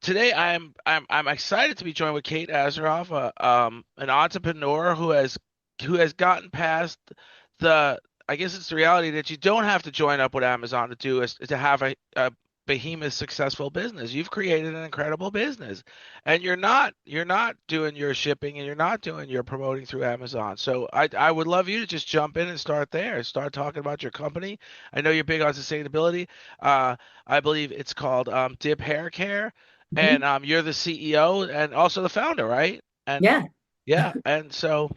today I'm excited to be joined with Kate Assaraf, an entrepreneur who has gotten past the I guess it's the reality that you don't have to join up with Amazon to do is to have a behemoth successful business. You've created an incredible business, and you're not doing your shipping and you're not doing your promoting through Amazon. So I would love you to just jump in and start there. Start talking about your company. I know you're big on sustainability. Uh, I believe it's called Dip Hair Care, and Mhm. you're the CEO and also the founder, right? And Yeah. yeah, and so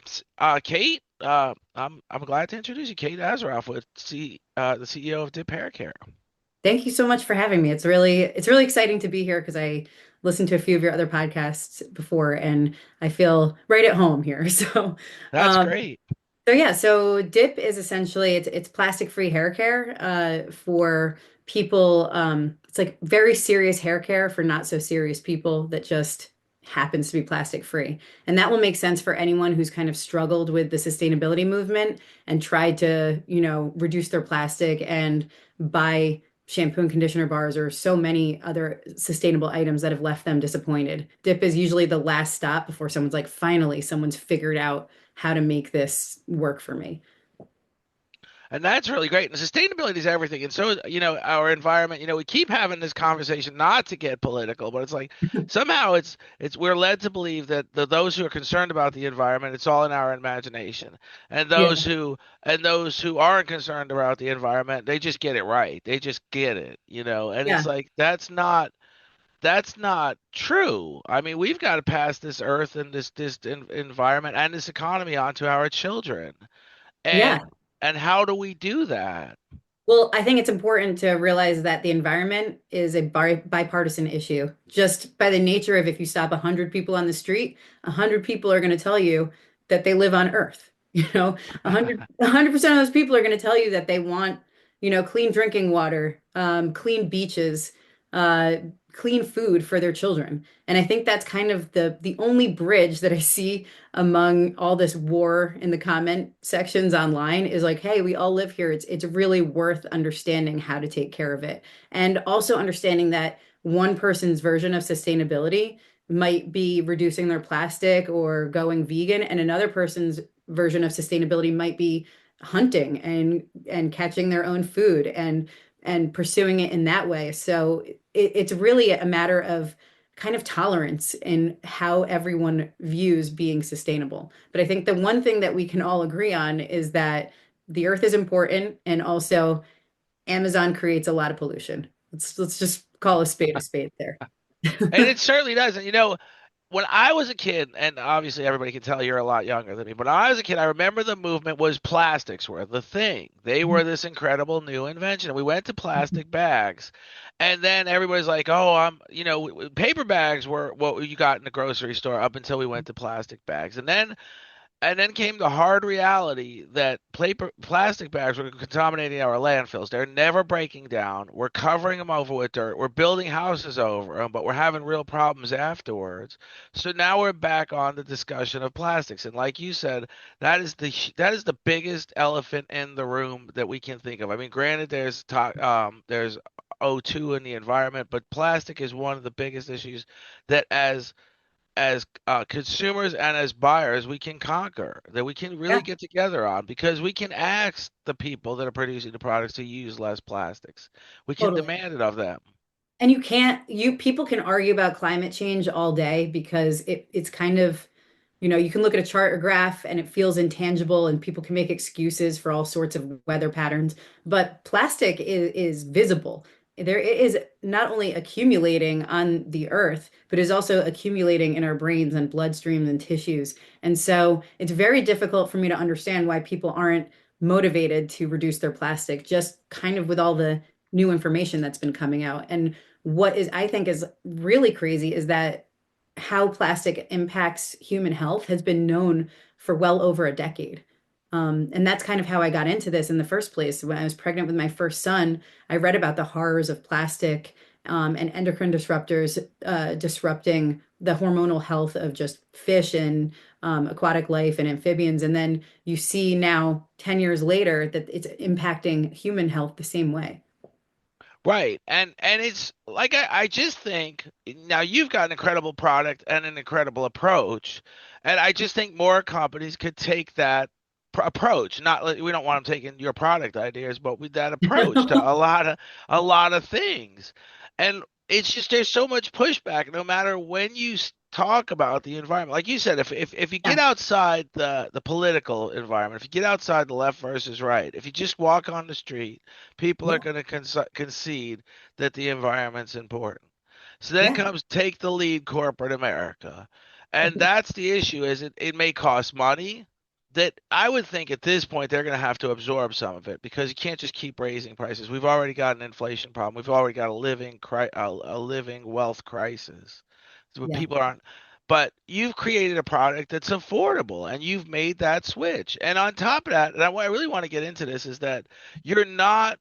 Kate, I'm glad to introduce you, Kate Assaraf, the CEO of Dip Hair Care. Thank you so much for having me. It's really exciting to be here because I listened to a few of your other podcasts before and I feel right at home here. That's Um, great. so DIP is essentially it's plastic-free hair care for people. It's like very serious hair care for not so serious people that just happens to be plastic-free. And that will make sense for anyone who's kind of struggled with the sustainability movement and tried to, reduce their plastic and buy shampoo and conditioner bars or so many other sustainable items that have left them disappointed. DIP is usually the last stop before someone's like, finally, someone's figured out how to make this work for me. And that's really great. And sustainability is everything. And so, our environment, we keep having this conversation not to get political, but it's like somehow it's we're led to believe that those who are concerned about the environment, it's all in our imagination. And Yeah. those who aren't concerned about the environment, they just get it right. They just get it. And it's Yeah. like that's not true. I mean, we've got to pass this earth and this environment and this economy onto our children. Yeah. And how do we do that? Well, I think it's important to realize that the environment is a bipartisan issue. Just by the nature of if you stop 100 people on the street, 100 people are going to tell you that they live on Earth. 100% of those people are going to tell you that they want, clean drinking water, clean beaches, uh, clean food for their children. And I think that's kind of the only bridge that I see among all this war in the comment sections online is like, hey, we all live here. It's really worth understanding how to take care of it. And also understanding that one person's version of sustainability might be reducing their plastic or going vegan, and another person's version of sustainability might be hunting and catching their own food and pursuing it in that way. So it's really a matter of kind of tolerance in how everyone views being sustainable. But I think the one thing that we can all agree on is that the earth is important and also Amazon creates a lot of pollution. Let's just call a spade there. And it certainly does. And when I was a kid, and obviously everybody can tell you're a lot younger than me, but when I was a kid, I remember the movement was plastics were the thing. They were this incredible new invention. We went to plastic bags. And then everybody's like, oh, paper bags were what you got in the grocery store up until we went to plastic bags. And then came the hard reality that plastic bags were contaminating our landfills. They're never breaking down. We're covering them over with dirt. We're building houses over them, but we're having real problems afterwards. So now we're back on the discussion of plastics. And like you said, that is the biggest elephant in the room that we can think of. I mean, granted, there's O2 in the environment, but plastic is one of the biggest issues that as consumers and as buyers we can conquer, that we can really Yeah, get together on, because we can ask the people that are producing the products to use less plastics. We can totally. demand it of them. And you can't, you people can argue about climate change all day because it's kind of, you can look at a chart or graph and it feels intangible and people can make excuses for all sorts of weather patterns. But plastic is visible. There it is not only accumulating on the earth, but is also accumulating in our brains and bloodstreams and tissues. And so it's very difficult for me to understand why people aren't motivated to reduce their plastic, just kind of with all the new information that's been coming out. And what is I think is really crazy is that how plastic impacts human health has been known for well over a decade. And that's kind of how I got into this in the first place. When I was pregnant with my first son, I read about the horrors of plastic and endocrine disruptors disrupting the hormonal health of just fish and aquatic life and amphibians. And then you see now, 10 years later, that it's impacting human health the same way. Right. And it's like I just think now you've got an incredible product and an incredible approach. And I just think more companies could take that approach. Not like we don't want them taking your product ideas, but with that approach to a lot of things. And it's just there's so much pushback no matter when you talk about the environment. Like you said, if you get Yeah, outside the political environment, if you get outside the left versus right, if you just walk on the street, people are yeah, going to concede that the environment's important. So then yeah. comes take the lead corporate America. And that's the issue is it may cost money that I would think at this point they're going to have to absorb some of it because you can't just keep raising prices. We've already got an inflation problem. We've already got a living wealth crisis. So Yeah. people aren't but you've created a product that's affordable and you've made that switch. And on top of that, and I really want to get into this is that you're not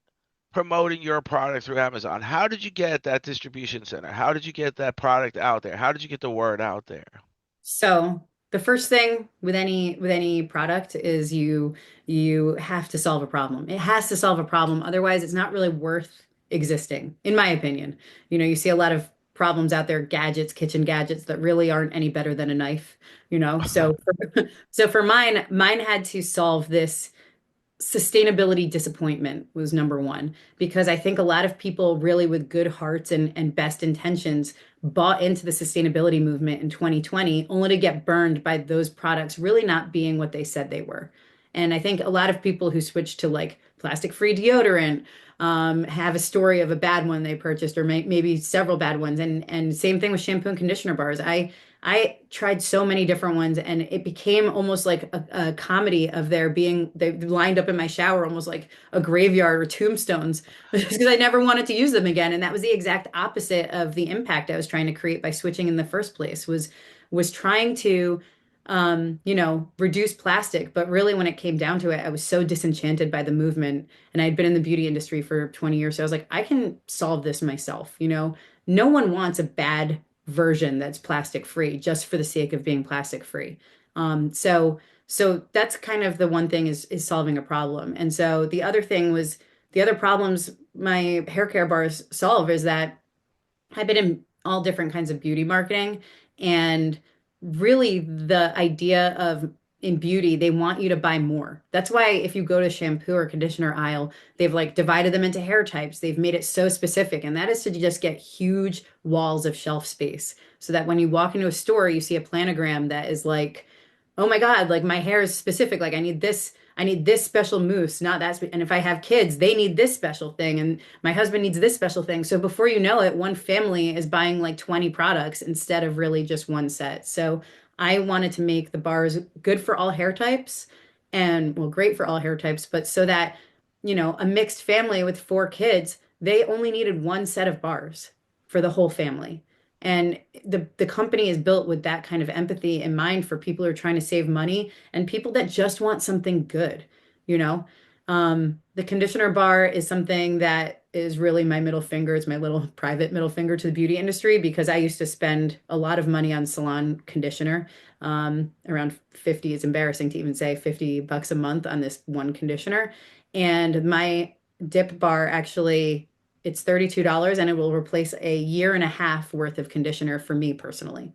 promoting your product through Amazon. How did you get that distribution center? How did you get that product out there? How did you get the word out there? So the first thing with any product is you have to solve a problem. It has to solve a problem. Otherwise, it's not really worth existing, in my opinion. You know, you see a lot of problems out there, gadgets, kitchen gadgets that really aren't any better than a knife, you know. So for mine had to solve this sustainability disappointment was number one because I think a lot of people really with good hearts and best intentions bought into the sustainability movement in 2020 only to get burned by those products really not being what they said they were. And I think a lot of people who switch to like plastic free deodorant have a story of a bad one they purchased or maybe several bad ones. And same thing with shampoo and conditioner bars. I tried so many different ones and it became almost like a comedy of there being they lined up in my shower almost like a graveyard or tombstones because I never wanted to use them again. And that was the exact opposite of the impact I was trying to create by switching in the first place was trying to reduce plastic. But really when it came down to it, I was so disenchanted by the movement and I'd been in the beauty industry for 20 years. So I was like, I can solve this myself, you know. No one wants a bad version that's plastic free just for the sake of being plastic free. So that's kind of the one thing is solving a problem. And so the other thing was the other problems my hair care bars solve is that I've been in all different kinds of beauty marketing and really the idea of in beauty they want you to buy more. That's why if you go to shampoo or conditioner aisle, they've like divided them into hair types. They've made it so specific and that is to just get huge walls of shelf space so that when you walk into a store you see a planogram that is like, oh my God, like my hair is specific. Like I need this special mousse, not that. And if I have kids, they need this special thing. And my husband needs this special thing. So before you know it, one family is buying like 20 products instead of really just one set. So I wanted to make the bars good for all hair types and well, great for all hair types, but so that, you know, a mixed family with four kids, they only needed one set of bars for the whole family. And the company is built with that kind of empathy in mind for people who are trying to save money and people that just want something good, you know. The conditioner bar is something that is really my middle finger. It's my little private middle finger to the beauty industry because I used to spend a lot of money on salon conditioner. Around 50, it's embarrassing to even say $50 a month on this one conditioner. And my dip bar actually it's $32 and it will replace a year and a half worth of conditioner for me personally.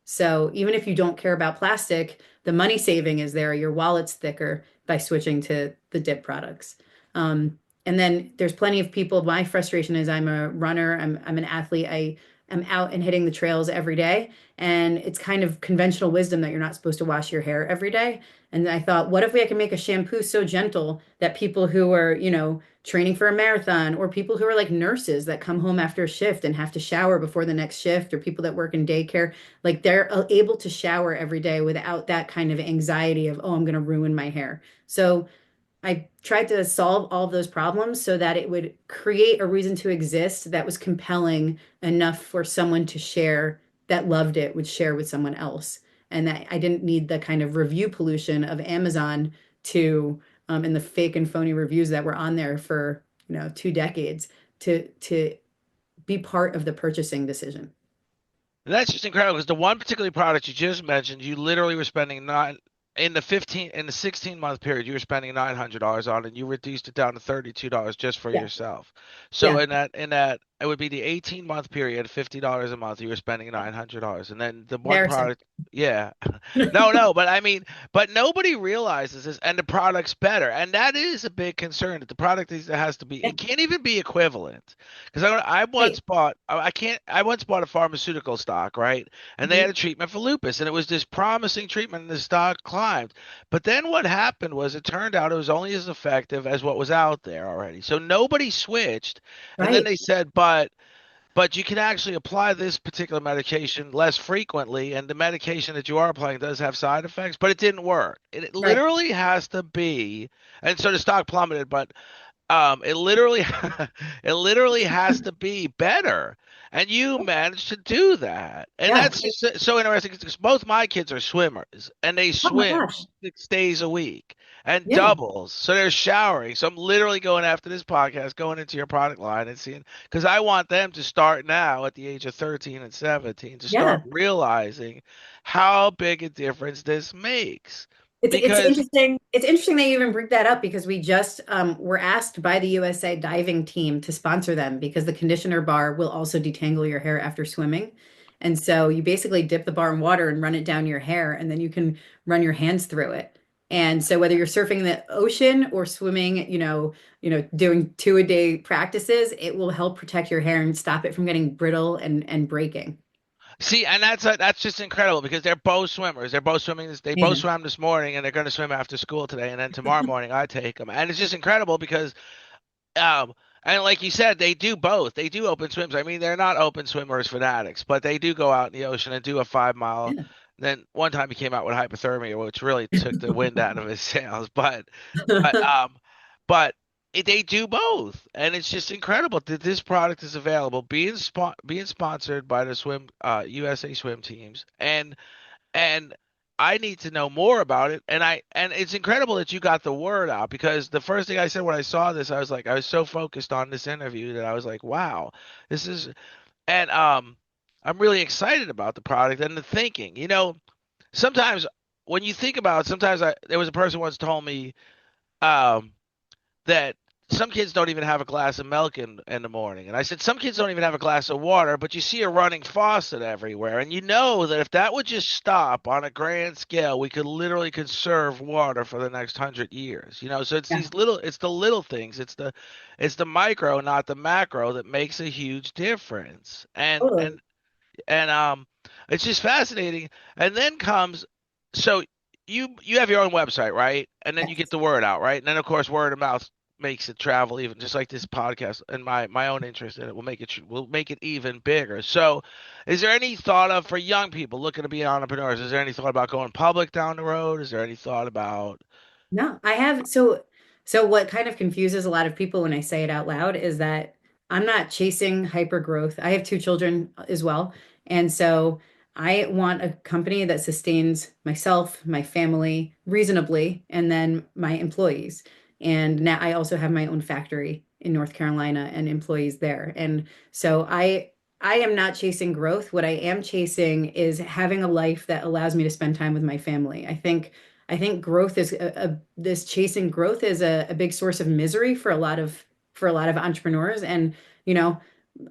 So even if you don't care about plastic, the money saving is there. Your wallet's thicker by switching to the dip products. And then there's plenty of people. My frustration is I'm a runner. I'm an athlete. I am out and hitting the trails every day. And it's kind of conventional wisdom that you're not supposed to wash your hair every day. And I thought, what if we can make a shampoo so gentle that people who are, you know, training for a marathon or people who are like nurses that come home after a shift and have to shower before the next shift or people that work in daycare like they're able to shower every day without that kind of anxiety of, oh, I'm going to ruin my hair. So I tried to solve all of those problems so that it would create a reason to exist that was compelling enough for someone to share that loved it would share with someone else. And that I didn't need the kind of review pollution of Amazon to and the fake and phony reviews that were on there for, you know, 2 decades to be part of the purchasing decision. And that's just incredible because the one particular product you just mentioned, you literally were spending not in the 16-month period you were spending $900 on, and you reduced it down to $32 just for Yeah. yourself. So Yeah. in that it would be the 18-month period, $50 a month, you were spending $900. And then the one Embarrassing. product, yeah. No, but I mean, but nobody realizes this, and the product's better, and that is a big concern. That the product has to be, Yeah. it can't even be equivalent. Because I once Right. bought, I can't, I once bought a pharmaceutical stock, right? And they had Mhm. a treatment for lupus, and it was this promising treatment, and the stock climbed. But then what happened was, it turned out it was only as effective as what was out there already. So nobody switched, and then Right. they said, but you can actually apply this particular medication less frequently, and the medication that you are applying does have side effects, but it didn't work. It Right. literally has to be, and so the stock plummeted, but it literally it literally has to be better. And you managed to do that. And Yeah. that's just so interesting because both my kids are swimmers, and they Oh my swim gosh. 6 days a week and Yeah. doubles. So they're showering. So I'm literally going after this podcast, going into your product line and seeing, because I want them to start now at the age of 13 and 17 to start Yeah. realizing how big a difference this makes. It's Because interesting. It's interesting that you even bring that up because we just were asked by the USA diving team to sponsor them because the conditioner bar will also detangle your hair after swimming. And so you basically dip the bar in water and run it down your hair, and then you can run your hands through it. And so whether you're surfing the ocean or swimming, doing 2 a day practices, it will help protect your hair and stop it from getting brittle and breaking. see, and that's just incredible because they're both swimmers. They're both swimming. They both Amazing. swam this morning, and they're going to swim after school today. And then tomorrow morning, I take them, and it's just incredible because, um, and like you said, they do both. They do open swims. I mean, they're not open swimmers fanatics, but they do go out in the ocean and do a 5 mile. Yeah. Then one time he came out with hypothermia, which really took the wind out of his sails. But but they do both, and it's just incredible that this product is available, being sponsored by the swim USA swim teams, and I need to know more about it. And it's incredible that you got the word out, because the first thing I said when I saw this, I was like, I was so focused on this interview that I was like, wow, this is, and I'm really excited about the product and the thinking. Sometimes when you think about it, sometimes there was a person once told me, um, that some kids don't even have a glass of milk in the morning. And I said, some kids don't even have a glass of water, but you see a running faucet everywhere. And you know that if that would just stop on a grand scale, we could literally conserve water for the next 100 years. So it's Yeah, it's the little things. It's the micro, not the macro, that makes a huge difference. And totally. and and it's just fascinating. And then comes, so you have your own website, right? And then you get Yes. the word out, right? And then of course word of mouth makes it travel, even just like this podcast, and my own interest in it will make it even bigger. So is there any thought of, for young people looking to be entrepreneurs, is there any thought about going public down the road? Is there any thought about? No, I have. So what kind of confuses a lot of people when I say it out loud is that I'm not chasing hyper growth. I have two children as well. And so I want a company that sustains myself, my family reasonably, and then my employees. And now I also have my own factory in North Carolina and employees there. And so I am not chasing growth. What I am chasing is having a life that allows me to spend time with my family. I think growth is this chasing growth is a big source of misery for a lot of entrepreneurs. And you know,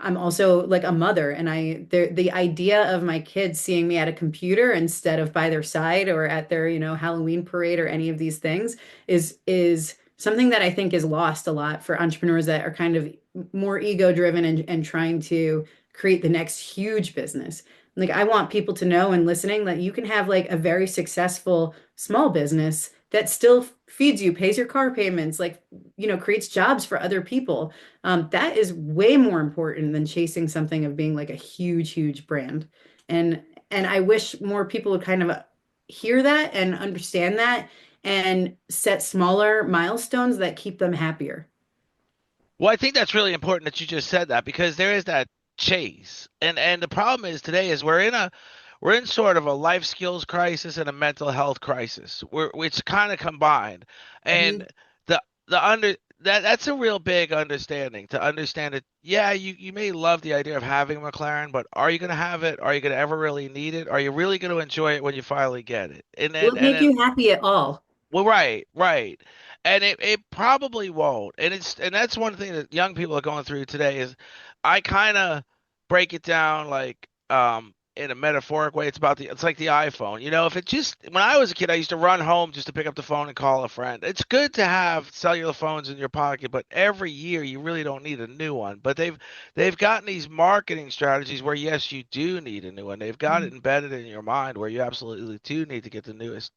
I'm also like a mother, and the idea of my kids seeing me at a computer instead of by their side or at their Halloween parade or any of these things is something that I think is lost a lot for entrepreneurs that are kind of more ego driven and trying to create the next huge business. Like I want people to know and listening that you can have like a very successful small business that still feeds you, pays your car payments, like, creates jobs for other people. That is way more important than chasing something of being like a huge, huge brand. And and I wish more people would kind of hear that and understand that and set smaller milestones that keep them happier. Well, I think that's really important that you just said that, because there is that chase. And the problem is today is we're in sort of a life skills crisis and a mental health crisis. It's kind of combined. Mhm. And the that's a real big understanding to understand it. Yeah, you may love the idea of having a McLaren, but are you going to have it? Are you going to ever really need it? Are you really going to enjoy it when you finally get it? Will it make And you happy at all? well, right, right. And it probably won't. And that's one thing that young people are going through today is I kind of break it down like in a metaphoric way. It's like the iPhone. You know, if it just when I was a kid, I used to run home just to pick up the phone and call a friend. It's good to have cellular phones in your pocket, but every year you really don't need a new one. But they've gotten these marketing strategies where yes, you do need a new one. They've got it Mhm. embedded in your mind where you absolutely do need to get the newest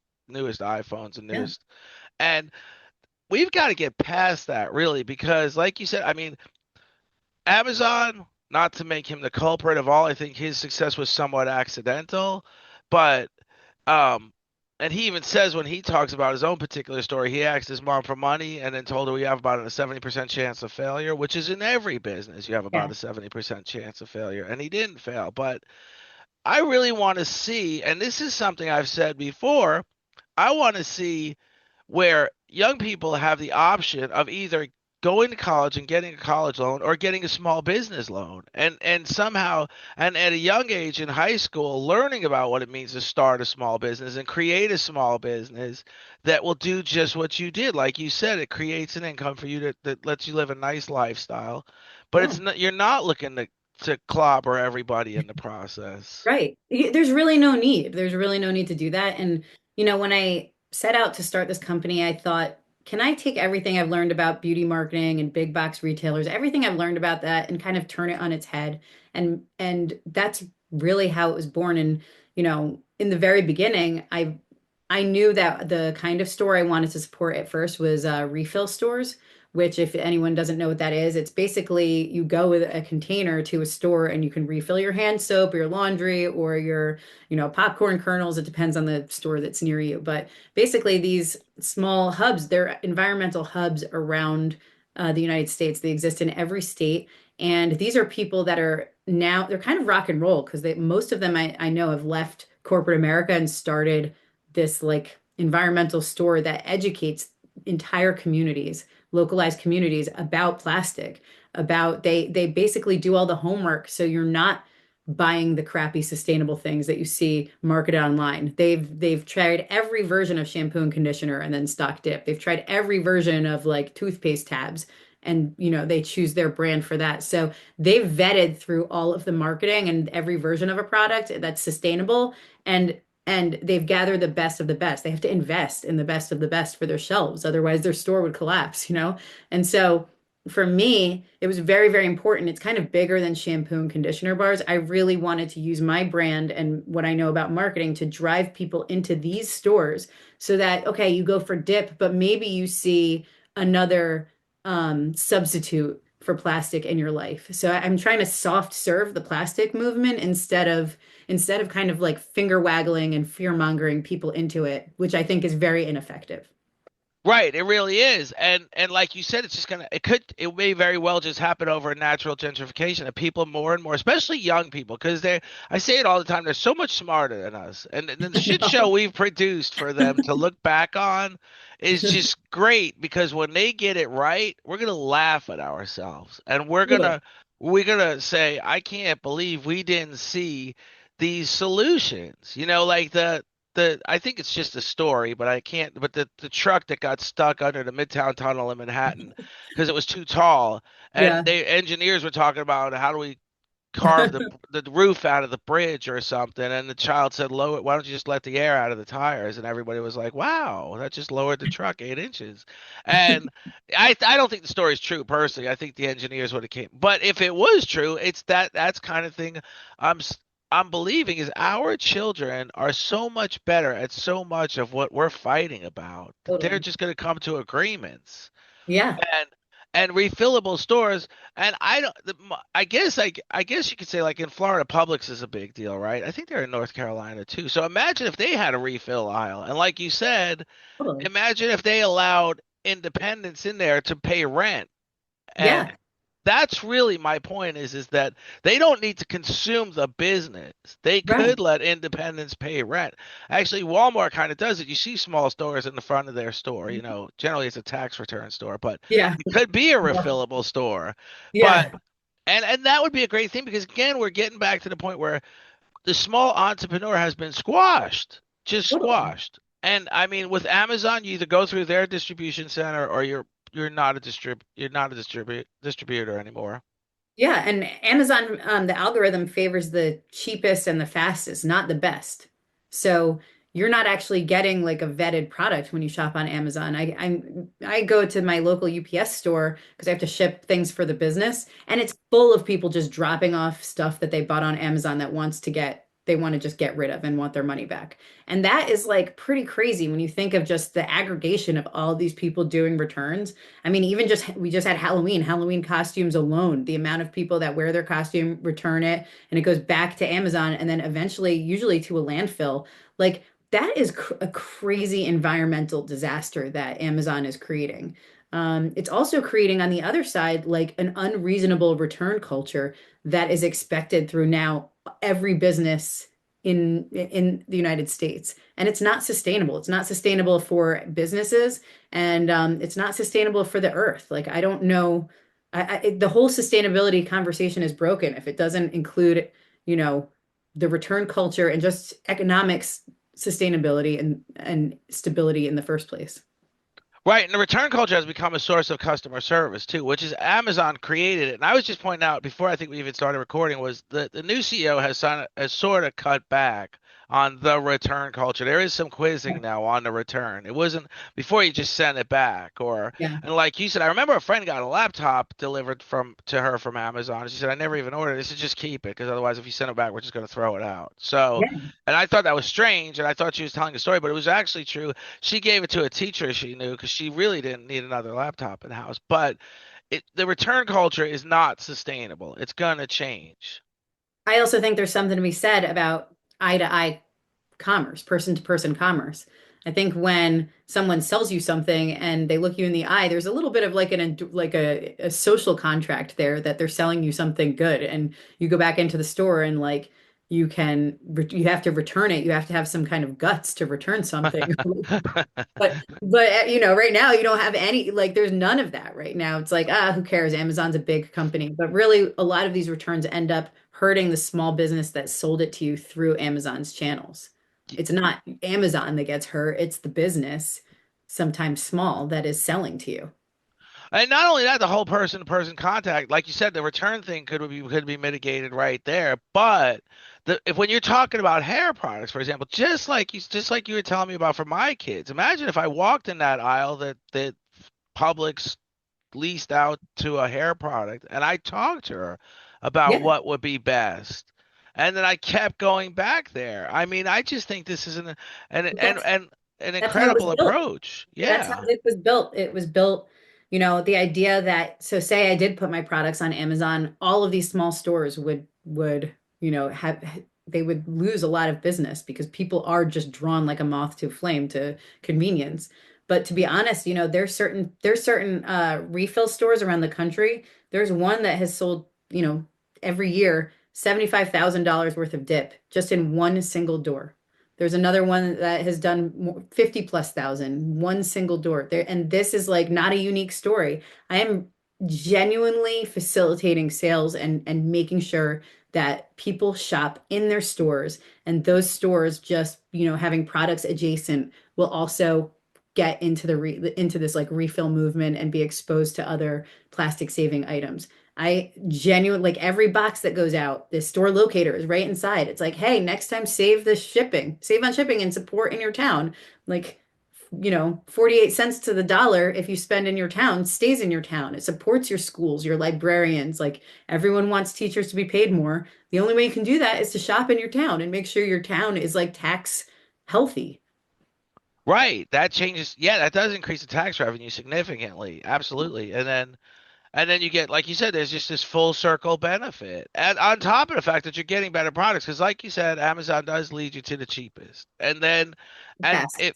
iPhones and Yeah. newest. And we've got to get past that really because like you said, I mean, Amazon, not to make him the culprit of all, I think his success was somewhat accidental, but um and he even says when he talks about his own particular story, he asked his mom for money and then told her we have about a 70% chance of failure, which is in every business. You have about Yeah. a 70% chance of failure, and he didn't fail. But I really want to see, and this is something I've said before, I want to see where young people have the option of either going to college and getting a college loan or getting a small business loan and somehow and at a young age in high school learning about what it means to start a small business and create a small business that will do just what you did. Like you said, it creates an income for you that lets you live a nice lifestyle, but Yeah. it's not, you're not looking to clobber everybody in the process. Right. There's really no need. There's really no need to do that. And, when I set out to start this company, I thought, can I take everything I've learned about beauty marketing and big box retailers, everything I've learned about that and kind of turn it on its head? And that's really how it was born. And, in the very beginning, I knew that the kind of store I wanted to support at first was refill stores, which, if anyone doesn't know what that is, it's basically you go with a container to a store and you can refill your hand soap or your laundry or your, popcorn kernels. It depends on the store that's near you. But basically, these small hubs, they're environmental hubs around the United States. They exist in every state. And these are people that are now, they're kind of rock and roll because most of them I know have left corporate America and started this like environmental store that educates entire communities, localized communities about plastic, about they basically do all the homework so you're not buying the crappy sustainable things that you see marketed online. They've tried every version of shampoo and conditioner and then stock dip. They've tried every version of like toothpaste tabs and they choose their brand for that. So they've vetted through all of the marketing and every version of a product that's sustainable and they've gathered the best of the best. They have to invest in the best of the best for their shelves. Otherwise, their store would collapse. And so for me, it was very, very important. It's kind of bigger than shampoo and conditioner bars. I really wanted to use my brand and what I know about marketing to drive people into these stores so that, okay, you go for dip, but maybe you see another substitute for plastic in your life. So I'm trying to soft serve the plastic movement instead of kind of like finger waggling and fear mongering people into it, which I think is very ineffective. Right, it really is. And like you said, it's just gonna it may very well just happen over natural gentrification of people more and more, especially young people, because they I say it all the time, they're so much smarter than us. And the shit show No. we've produced for them to look back on is just great because when they get it right, we're gonna laugh at ourselves. And Totally. we're gonna say, I can't believe we didn't see these solutions. You know, like the I think it's just a story, but I can't. But the truck that got stuck under the Midtown Tunnel in Manhattan because it was too tall, and Yeah. they engineers were talking about how do we carve the roof out of the bridge or something, and the child said, "Lower, why don't you just let the air out of the tires?" And everybody was like, "Wow, that just lowered the truck 8 inches." And I don't think the story's true personally. I think the engineers would have came, but if it was true, it's that's kind of thing I'm s- I'm believing is our children are so much better at so much of what we're fighting about that they're Totally. just going to come to agreements Yeah. and refillable stores. And I don't I guess you could say like in Florida, Publix is a big deal, right? I think they're in North Carolina too. So imagine if they had a refill aisle, and like you said, Totally. imagine if they allowed independents in there to pay rent. And Yeah. that's really my point is that they don't need to consume the business. They Right. could let independents pay rent. Actually, Walmart kind of does it. You see small stores in the front of their store, generally it's a tax return store, but Yeah. it could be a refillable store. But Yeah. and that would be a great thing because again, we're getting back to the point where the small entrepreneur has been squashed, just Totally. squashed. And I mean, with Amazon, you either go through their distribution center or you're not a distributor anymore. Yeah, and Amazon, the algorithm favors the cheapest and the fastest, not the best. So you're not actually getting like a vetted product when you shop on Amazon. I go to my local UPS store because I have to ship things for the business, and it's full of people just dropping off stuff that they bought on Amazon that they want to just get rid of and want their money back. And that is like pretty crazy when you think of just the aggregation of all these people doing returns. I mean, even just we just had Halloween costumes alone, the amount of people that wear their costume, return it, and it goes back to Amazon and then eventually, usually to a landfill. Like that is a crazy environmental disaster that Amazon is creating. It's also creating on the other side, like an unreasonable return culture that is expected through now every business in the United States. And it's not sustainable. It's not sustainable for businesses and it's not sustainable for the earth. Like I don't know, the whole sustainability conversation is broken if it doesn't include, you know, the return culture and just economics sustainability and stability in the first place. Right, and the return culture has become a source of customer service too, which is Amazon created it. And I was just pointing out before I think we even started recording was the new CEO has sort of cut back on the return culture. There is some quizzing now on the return. It wasn't before you just send it back or Yeah. and like you said, I remember a friend got a laptop delivered from to her from Amazon. She said, I never even ordered it. She said, just keep it because otherwise if you send it back, we're just going to throw it out. So, Yeah. and I thought that was strange and I thought she was telling a story, but it was actually true. She gave it to a teacher she knew because she really didn't need another laptop in the house. But the return culture is not sustainable. It's gonna change. I also think there's something to be said about eye to eye commerce, person to person commerce. I think when someone sells you something and they look you in the eye, there's a little bit of like a social contract there that they're selling you something good, and you go back into the store and like you have to return it. You have to have some kind of guts to return something. But right now you don't have any, like there's none of that right now. It's like, who cares? Amazon's a big company. But really a lot of these returns end up hurting the small business that sold it to you through Amazon's channels. It's not Amazon that gets hurt, it's the business, sometimes small, that is selling to you. And not only that, the whole person to person contact, like you said, the return thing could be mitigated right there. But if when you're talking about hair products, for example, just like you were telling me about for my kids, imagine if I walked in that aisle that Publix leased out to a hair product and I talked to her about Yeah. what would be best. And then I kept going back there. I mean, I just think this is an and That's and an that's how it was incredible built. approach. That's how Yeah. it was built. It was built, the idea that, so say I did put my products on Amazon, all of these small stores would, have they would lose a lot of business because people are just drawn like a moth to a flame to convenience. But to be honest, there's certain refill stores around the country. There's one that has sold, every year $75,000 worth of dip just in one single door. There's another one that has done 50 plus thousand, one single door there. And this is like not a unique story. I am genuinely facilitating sales and making sure that people shop in their stores, and those stores just, having products adjacent will also get into into this like refill movement and be exposed to other plastic saving items. I genuinely, like every box that goes out, the store locator is right inside. It's like, hey, next time save on shipping and support in your town. Like, 48 cents to the dollar if you spend in your town stays in your town. It supports your schools, your librarians. Like everyone wants teachers to be paid more. The only way you can do that is to shop in your town and make sure your town is like tax healthy. Right. That changes. Yeah, that does increase the tax revenue significantly. Absolutely. And then you get, like you said, there's just this full circle benefit. And on top of the fact that you're getting better products, because like you said, Amazon does lead you to the cheapest. And then, and Fast.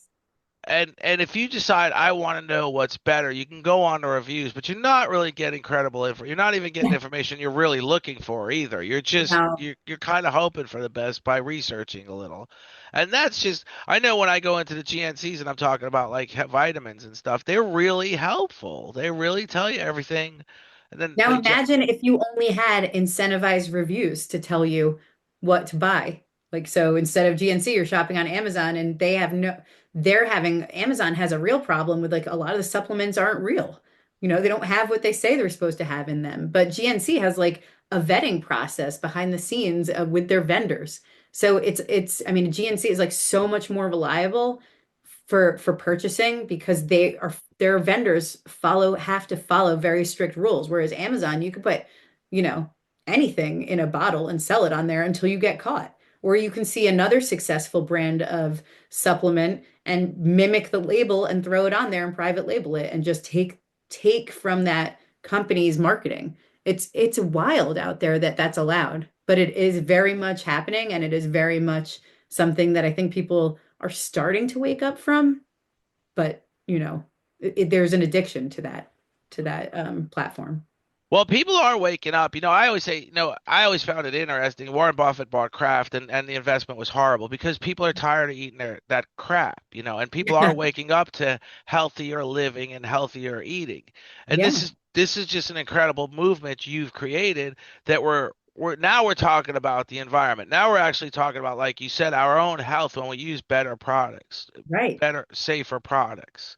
and if you decide I want to know what's better, you can go on to reviews, but you're not really getting credible info. You're not even getting information you're really looking for either. You're just No. you're kind of hoping for the best by researching a little. And that's just I know when I go into the GNCs and I'm talking about like vitamins and stuff, they're really helpful. They really tell you everything. And then Now they imagine if you only had incentivized reviews to tell you what to buy. Like so instead of GNC, you're shopping on Amazon and they're having Amazon has a real problem with like a lot of the supplements aren't real. They don't have what they say they're supposed to have in them. But GNC has like a vetting process behind the scenes with their vendors. So it's I mean GNC is like so much more reliable for purchasing because their vendors have to follow very strict rules. Whereas Amazon, you could put, you know, anything in a bottle and sell it on there until you get caught. Or you can see another successful brand of supplement and mimic the label and throw it on there and private label it and just take from that company's marketing. It's wild out there that that's allowed, but it is very much happening and it is very much something that I think people are starting to wake up from, but there's an addiction to that platform. Well, people are waking up. I always say, I always found it interesting. Warren Buffett bought Kraft and the investment was horrible because people are tired of eating that crap, and people are waking up to healthier living and healthier eating. And Yeah, this is just an incredible movement you've created that we're talking about the environment. Now we're actually talking about, like you said, our own health when we use better products, right. better, safer products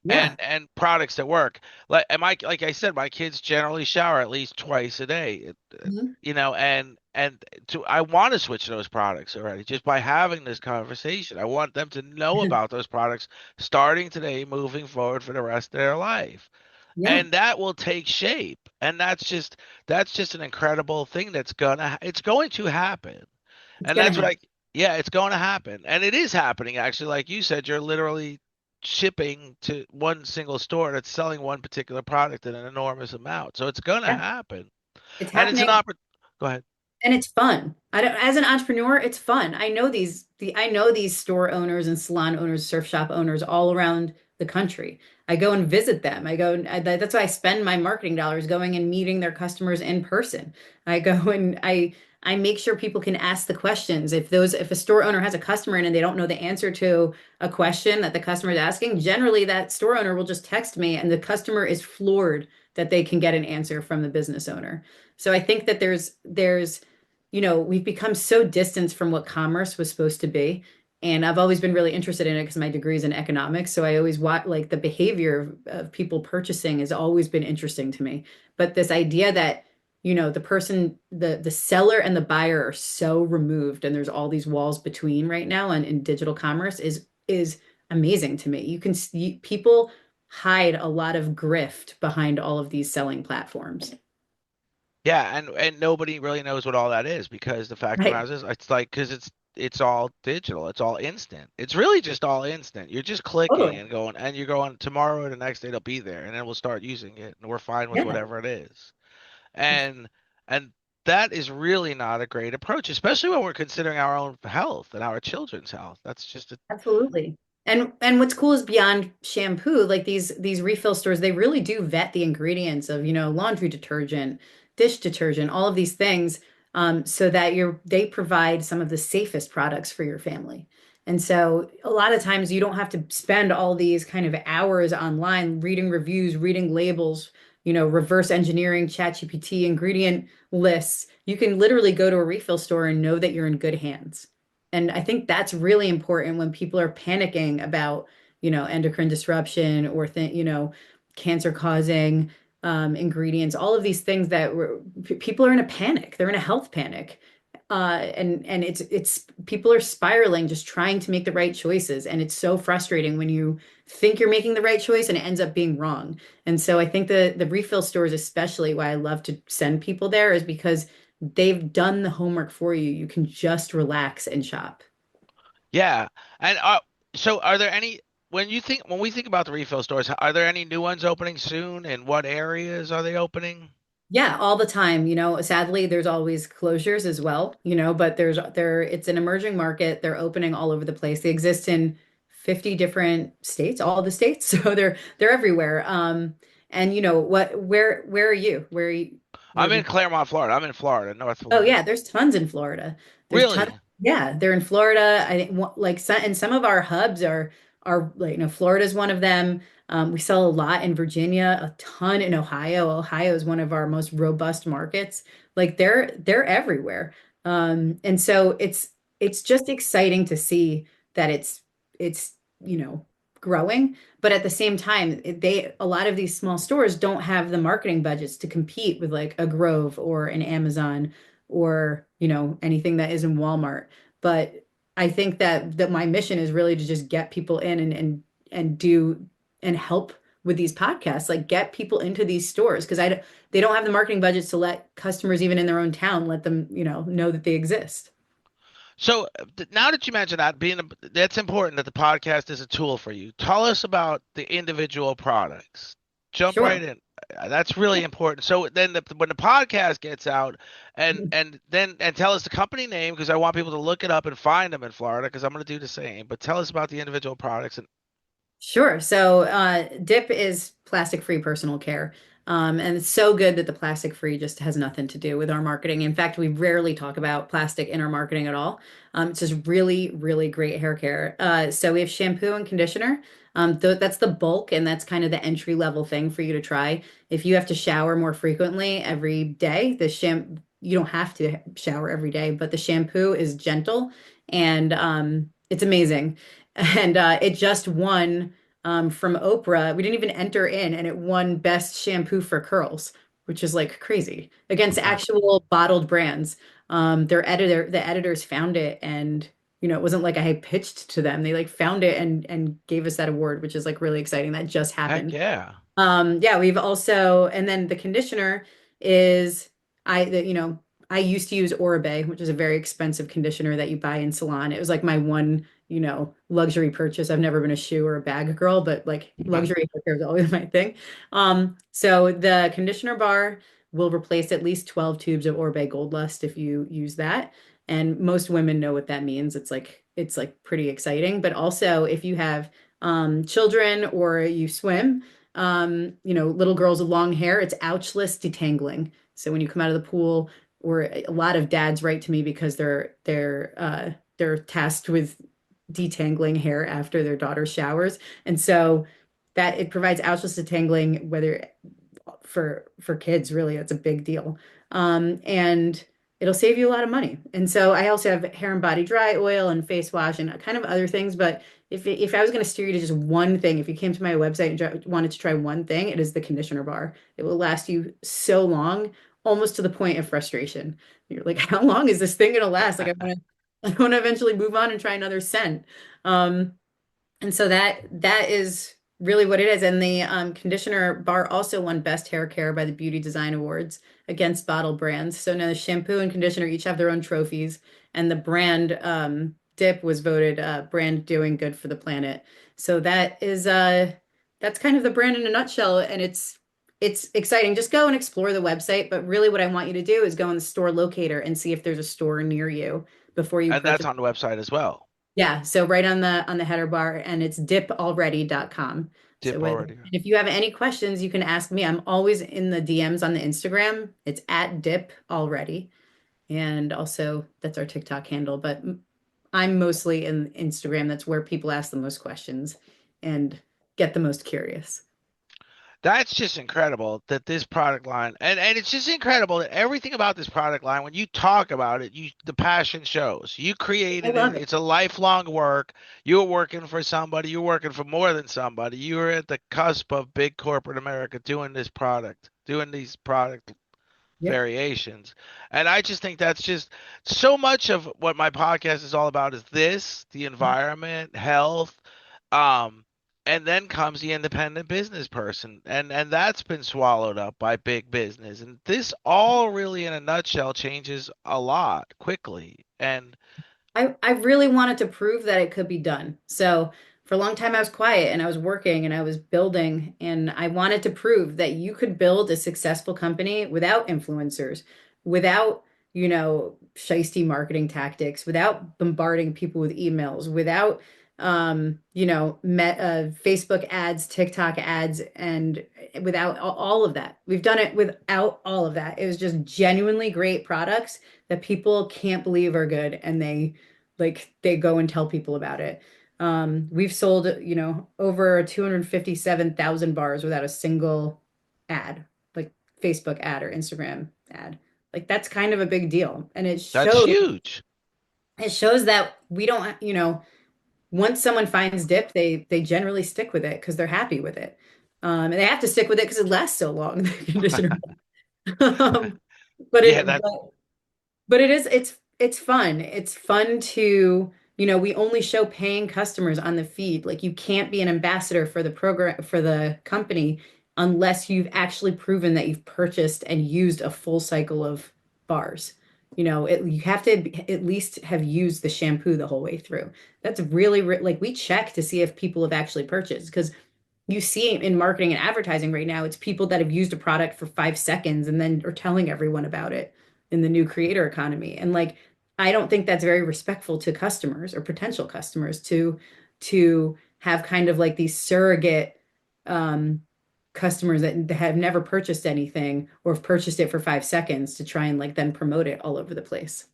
Yeah. and products that work. Like I said, my kids generally shower at least twice a day. Mhm. And I want to switch those products already just by having this conversation. I want them to know about those products starting today, moving forward for the rest of their life. Yeah, And that will take shape. And that's just an incredible thing it's going to happen. it's And gonna that's what happen. I, yeah, it's going to happen. And it is happening, actually. Like you said, you're literally shipping to one single store that's selling one particular product in an enormous amount. So it's going to Yeah, happen. it's And it's an happening. Go ahead. And it's fun. I don't, as an entrepreneur, it's fun. I know these store owners and salon owners, surf shop owners all around the country. I go and visit them. That's why I spend my marketing dollars going and meeting their customers in person. I go and I make sure people can ask the questions. If a store owner has a customer in and they don't know the answer to a question that the customer is asking, generally that store owner will just text me and the customer is floored that they can get an answer from the business owner. So I think that we've become so distant from what commerce was supposed to be. And I've always been really interested in it because my degree is in economics. So I always watch like the behavior of people purchasing has always been interesting to me. But this idea that, the seller and the buyer are so removed and there's all these walls between right now and in digital commerce is amazing to me. You can see people hide a lot of grift behind all of these selling platforms. Yeah, and nobody really knows what all that is because the fact of the Right. matter is, it's like because it's all digital, it's all instant. It's really just all instant. You're just clicking Totally. and you're going tomorrow or the next day it'll be there, and then we'll start using it, and we're fine with Yeah. whatever it is. And and that is really not a great approach, especially when we're considering our own health and our children's health. That's just a Absolutely. And what's cool is beyond shampoo, like these refill stores, they really do vet the ingredients of, laundry detergent, dish detergent, all of these things, so that they provide some of the safest products for your family. And so a lot of times you don't have to spend all these kind of hours online reading reviews, reading labels, reverse engineering ChatGPT ingredient lists. You can literally go to a refill store and know that you're in good hands. And I think that's really important when people are panicking about, endocrine disruption or cancer causing ingredients, all of these things people are in a panic. They're in a health panic. And it's people are spiraling just trying to make the right choices. And it's so frustrating when you think you're making the right choice and it ends up being wrong. And so I think the refill stores, especially why I love to send people there, is because they've done the homework for you. You can just relax and shop. yeah. And so are there any when we think about the refill stores, are there any new ones opening soon? And what areas are they opening? Yeah, all the time. Sadly, there's always closures as well, but it's an emerging market. They're opening all over the place. They exist in 50 different states, all the states. So they're everywhere. And you know what, where are you? Where I'm have in you? Claremont, Florida. I'm in Florida, North Oh Florida. yeah, there's tons in Florida. There's tons. Really? Yeah, they're in Florida. I think like some, and some of our hubs are like, you know, Florida's one of them. We sell a lot in Virginia, a ton in Ohio. Ohio is one of our most robust markets. Like they're everywhere. And so it's just exciting to see that it's you know growing, but at the same time, they a lot of these small stores don't have the marketing budgets to compete with like a Grove or an Amazon or you know anything that is in Walmart. But I think that my mission is really to just get people in and do and help with these podcasts, like get people into these stores because they don't have the marketing budgets to let customers even in their own town let them know that they exist. So now that you mention that, that's important that the podcast is a tool for you. Tell us about the individual products. Jump right Sure. in. That's really important. So then, when the podcast gets out, and tell us the company name because I want people to look it up and find them in Florida because I'm going to do the same. But tell us about the individual products and Sure. So, DIP is plastic-free personal care. And it's so good that the plastic-free just has nothing to do with our marketing. In fact, we rarely talk about plastic in our marketing at all. It's just really, really great hair care. So we have shampoo and conditioner. That's the bulk, and that's kind of the entry level thing for you to try. If you have to shower more frequently every day, you don't have to shower every day, but the shampoo is gentle and it's amazing. And it just won from Oprah. We didn't even enter in, and it won Best Shampoo for Curls, which is like crazy against wow, actual bottled brands. The editors found it, and it wasn't like I had pitched to them. They like found it and gave us that award, which is like really exciting. That just heck happened. yeah. Yeah, we've also, and then the conditioner is I used to use Oribe, which is a very expensive conditioner that you buy in salon. It was like my one, luxury purchase. I've never been a shoe or a bag girl, but like luxury hair care is always my thing. So the conditioner bar will replace at least 12 tubes of Oribe Gold Lust if you use that. And most women know what that means. It's like pretty exciting. But also if you have children or you swim, little girls with long hair, it's ouchless detangling. So when you come out of the pool, or a lot of dads write to me because they're tasked with detangling hair after their daughter showers, and so that it provides ouchless detangling, whether for kids, really, it's a big deal. And it'll save you a lot of money. And so I also have hair and body dry oil and face wash and kind of other things. But if I was going to steer you to just one thing, if you came to my website and wanted to try one thing, it is the conditioner bar. It will last you so long, almost to the point of frustration. You're like, how long is this thing going to last? Like, I want to eventually move on and try another scent. Um, and so that is really what it is. And the conditioner bar also won Best Hair Care by the Beauty Design Awards against bottle brands. So now the shampoo and conditioner each have their own trophies, and the brand Dip was voted brand doing good for the planet. So that's kind of the brand in a nutshell, and it's exciting. Just go and explore the website, but really what I want you to do is go in the store locator and see if there's a store near you before you And that's purchase. on the website as well. Yeah, so right on the header bar, and it's dipalready.com. So Dip already. if you have any questions, you can ask me. I'm always in the DMs on the Instagram. It's at dip already. And also that's our TikTok handle, but I'm mostly in Instagram. That's where people ask the most questions and get the most curious. That's just incredible that this product line and it's just incredible that everything about this product line when you talk about it, the passion shows. You I created it. love it. It's a lifelong work. You're working for somebody, you're working for more than somebody. You're at the cusp of big corporate America doing this product, doing these product Yep. variations. And I just think that's just so much of what my podcast is all about is this, the environment, health, um, and then comes the independent business person. And that's been swallowed up by big business. And this all really in a nutshell changes a lot quickly. And I really wanted to prove that it could be done. So for a long time, I was quiet and I was working and I was building, and I wanted to prove that you could build a successful company without influencers, without, shisty marketing tactics, without bombarding people with emails, without Facebook ads, TikTok ads, and without all of that. We've done it without all of that. It was just genuinely great products that people can't believe are good, and they go and tell people about it. We've sold, over 257,000 bars without a single ad, like Facebook ad or Instagram ad. Like that's kind of a big deal. And That's huge. it shows that we don't, once someone finds dip, they generally stick with it because they're happy with it. And they have to stick with it because it lasts so long, the conditioner. Um, but Yeah, it that but it's fun. It's fun to, we only show paying customers on the feed. Like you can't be an ambassador for the program for the company unless you've actually proven that you've purchased and used a full cycle of bars. You have to at least have used the shampoo the whole way through. That's really like we check to see if people have actually purchased because you see in marketing and advertising right now, it's people that have used a product for 5 seconds and then are telling everyone about it in the new creator economy. And like, I don't think that's very respectful to customers or potential customers to have kind of like these surrogate um, customers that have never purchased anything or have purchased it for 5 seconds to try and like then promote it all over the place.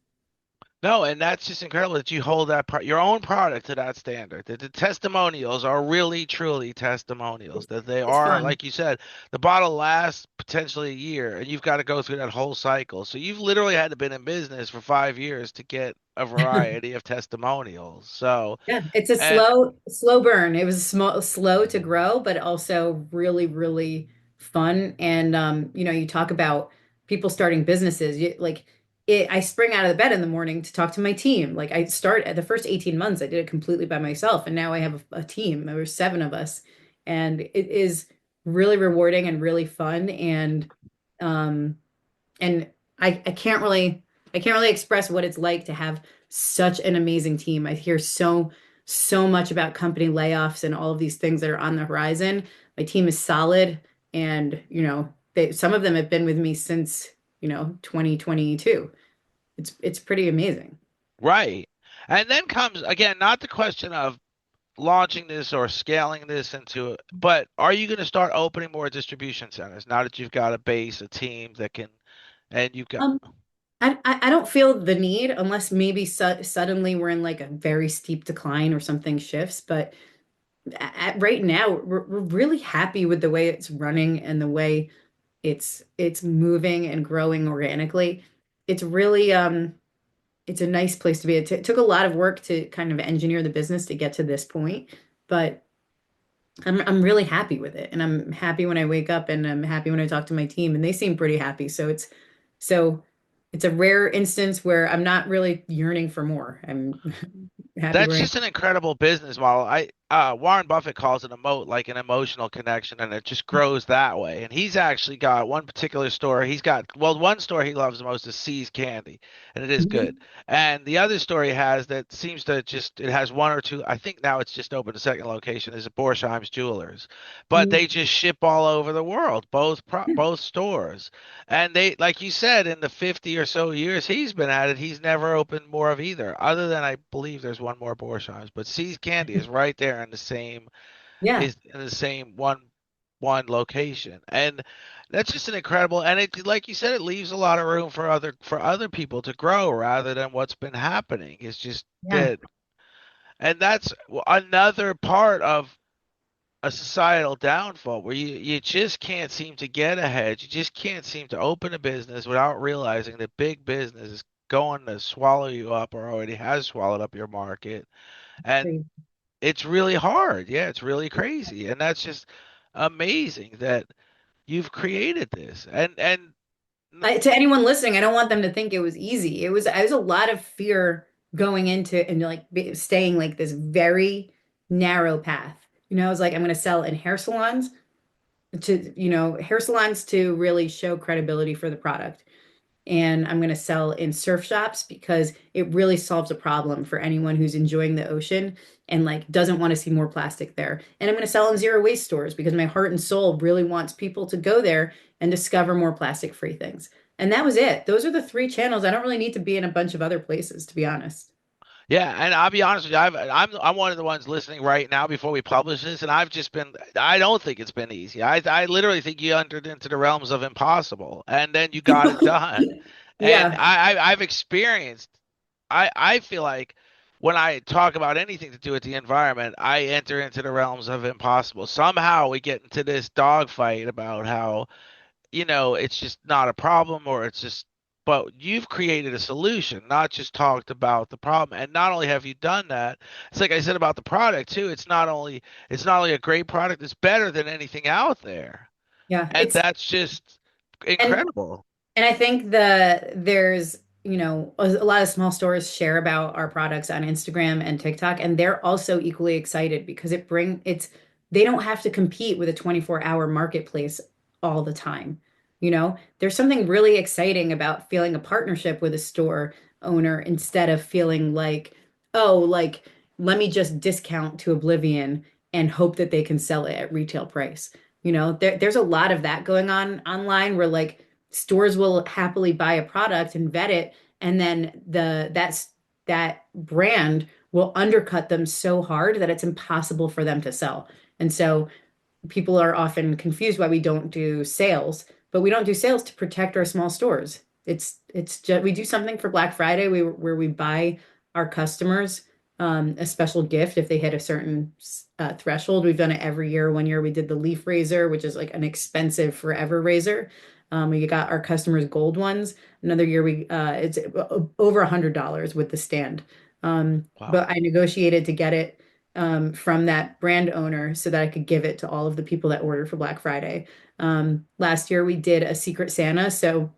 no, and that's just incredible that you hold your own product to that standard. That the testimonials are really truly testimonials. It's, That they it's are, fun. like you said, the bottle lasts potentially a year, and you've got to go through that whole cycle. So you've literally had to been in business for 5 years to get a variety of testimonials. So, Yeah, it's a and slow burn. It was slow to grow, but also really, really fun. And you talk about people starting businesses. I spring out of the bed in the morning to talk to my team. Like I start at the first 18 months, I did it completely by myself, and now I have a team. There were 7 of us, and it is really rewarding and really fun. Um, and I can't really express what it's like to have such an amazing team. I hear so much about company layoffs and all of these things that are on the horizon. My team is solid, and some of them have been with me since 2022. It's pretty amazing. right. And then comes again, not the question of launching this or scaling this into, but are you going to start opening more distribution centers now that you've got a base, a team that can, and you've got, Um, I don't feel the need unless maybe suddenly we're in like a very steep decline or something shifts, but right now we're really happy with the way it's running and the way it's moving and growing organically. It's really it's a nice place to be. It took a lot of work to kind of engineer the business to get to this point, but I'm really happy with it. And I'm happy when I wake up and I'm happy when I talk to my team and they seem pretty happy. So it's a rare instance where I'm not really yearning for more. I'm happy that's where I am. just an incredible business model. Warren Buffett calls it a moat, like an emotional connection, and it just grows that way. And he's actually got one particular store. He's got, well, one store he loves the most is C's Candy, and it is good. Mhm. And the other store he has that seems to just, it has one or two. I think now it's just opened a second location. Is at Borsheim's Jewelers, but Mhm. they just ship all over the world, both stores. And they, like you said, in the 50 or so years he's been at it, he's never opened more of either, other than I believe there's one more Borsheim's. But C's Candy is right there in the same, Yeah, is in the same one location. And that's just an incredible, and it, like you said, it leaves a lot of room for other people to grow rather than what's been happening. It's just yeah, that, and that's another part of a societal downfall where you just can't seem to get ahead. You just can't seem to open a business without realizing that big business is going to swallow you up or already has swallowed up your market. And crazy. it's really hard. Yeah, it's really crazy. And that's just amazing that you've created this. And To anyone listening, I don't want them to think it was easy. I was a lot of fear going into and like staying like this very narrow path. I was like, I'm going to sell in hair salons to really show credibility for the product. And I'm going to sell in surf shops because it really solves a problem for anyone who's enjoying the ocean and like doesn't want to see more plastic there. And I'm going to sell in zero waste stores because my heart and soul really wants people to go there and discover more plastic free things. And that was it. Those are the 3 channels. I don't really need to be in a bunch of other places, to be honest. Yeah, and I'll be honest with you, I'm one of the ones listening right now before we publish this, and I've just been I don't think it's been easy. I literally think you entered into the realms of impossible, and then you got it done. And Yeah, I've experienced. I feel like when I talk about anything to do with the environment, I enter into the realms of impossible. Somehow we get into this dogfight about how it's just not a problem or it's just, but you've created a solution, not just talked about the problem. And not only have you done that, it's like I said about the product too. It's not only a great product, it's better than anything out there. yeah. And that's just And incredible. And I think there's, a lot of small stores share about our products on Instagram and TikTok, and they're also equally excited because they don't have to compete with a 24-hour marketplace all the time. There's something really exciting about feeling a partnership with a store owner instead of feeling like, oh, like let me just discount to oblivion and hope that they can sell it at retail price. There's a lot of that going on online where like stores will happily buy a product and vet it, and then that brand will undercut them so hard that it's impossible for them to sell. And so people are often confused why we don't do sales, but we don't do sales to protect our small stores. It's just we do something for Black Friday where we buy our customers a special gift if they hit a certain threshold. We've done it every year. One year we did the leaf razor, which is like an expensive forever razor. We got our customers gold ones. Another year we it's over $100 with the stand. Wow. But I negotiated to get it from that brand owner so that I could give it to all of the people that ordered for Black Friday. Last year we did a Secret Santa. So